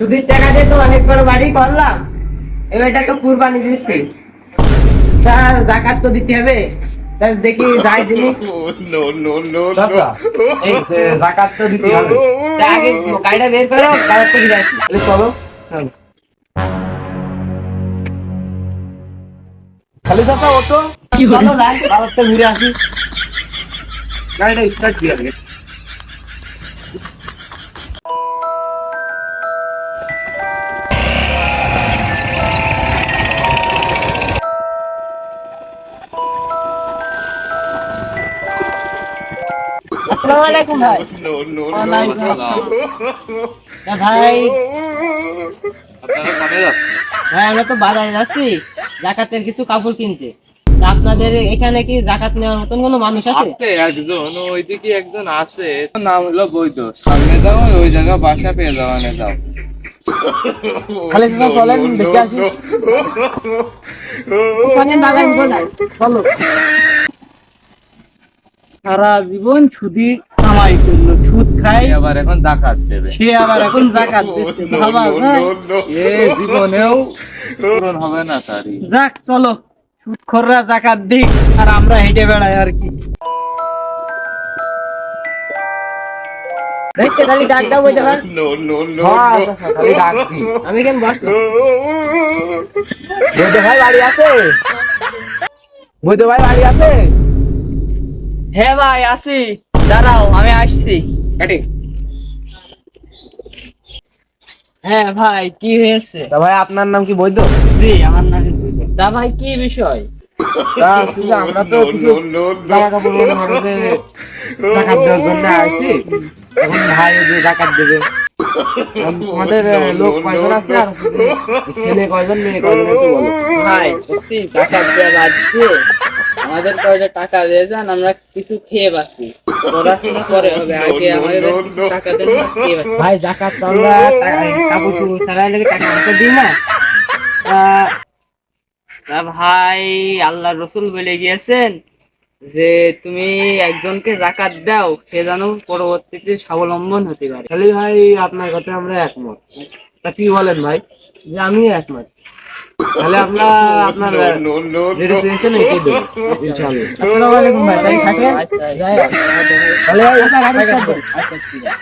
সুদের টাকা দিয়ে তো অনেক বড় বাড়ি করলাম, এবারটা তো কুরবানি দিচ্ছি, তা জাকাত তো দিতে হবে। তা দেখি যাই দিনই। চাচা, এই যে জাকাত তো দিতে হবে। তা আগে গাড়িটা বের করো, কাগজ থেকে যাই। তাহলে চলো। চলো। খালি চাচা অটো চলো যাই। বাজারটা ঘুরে আসি। গাড়িটা স্টার্ট দিয়ে আগে। আসসালামু আলাইকুম ভাই। ওয়ালাইকুম তা ভাই, আপনারা কবে যাচ্ছেন? ভাই আমরা তো বাজারে যাচ্ছি জাকাতের কিছু কাপড় কিনতে। তা আপনাদের এখানে কি জাকাত নেওয়ার মতন কোনো মানুষ আছে? আছে একজন, ওইদিকে একজন আছে, নাম হলো বৈদ্য। সামনে যাও, ওই জায়গা বাসা পেয়ে যাও, আনে যাও। খালি চাচা চলেন দেখে আসি। ওখানে বাগান গোলাই, চলো। সারা জীবন সুদি কামাই করলো, সুদ খাই, সে আবার এখন জাকাত দেবে। সে আবার এখন জাকাত দিচ্ছে। ভাবা যায়? এ জীবনেও পূরণ হবে না তারই। যাক চলো, সুদখোররা জাকাত দিক আর আমরা হেঁটে বেড়াই আর কি। দেখতে খালি ডাক দাও বই দেখার। হ্যাঁ, চাচা, খালি ডাক দি। আমি কেন বসলো? বৈদ্য ভাই বাড়ি আছে? বৈদ্য ভাই বাড়ি আছে? হ্যাঁ ভাই আসি, দাঁড়াও আমি আসছি। কাটি। হ্যাঁ ভাই কি হয়েছে? তা ভাই আপনার নাম কি বৈদ্য? জি আমার নাম বৈদ্য। তা ভাই কি বিষয়? তা চাচা, আমরা তো কিছু জামা কাপড় মনে করো যে জাকাত দেওয়ার জন্য আসছি। এখন ভাই ওই যে জাকাত দেবে। আমাদের লোক কয়জন আছে আর ছেলে কয়জন মেয়ে কয়জন একটু বলো। ভাই সত্যি জাকাত দেওয়া বাদ দিয়ে আমাদের কয়টা টাকা দিয়ে যান, আমরা কিছু খেয়ে বাঁচি। পড়াশোনা পরে হবে, আগে আমাদের কিছু টাকা দেন, আমরা খেয়ে বাঁচি। ভাই জাকাত তো আমরা কাপড় চোপড় ছাড়াই লেগে টাকা আমাকে দিই না। আহ, তা ভাই আল্লাহ রসুল বলে গিয়েছেন যে তুমি একজনকে জাকাত দাও, সে যেন পরবর্তীতে স্বাবলম্বন হতে পারে। খালি ভাই আপনার কথা আমরা একমত। তা কি বলেন ভাই? যে আমি একমত। তাহলে আমরা আপনার যেটা চেয়েছেন এটাই দেবো ইনশাআল্লাহ। আসসালামু আলাইকুম ভাই, তাই থাকে। আচ্ছা, যাই হোক। আচ্ছা, তাহলে ভাই গাড়ি স্টার্ট করো। আচ্ছা, ঠিক আছে।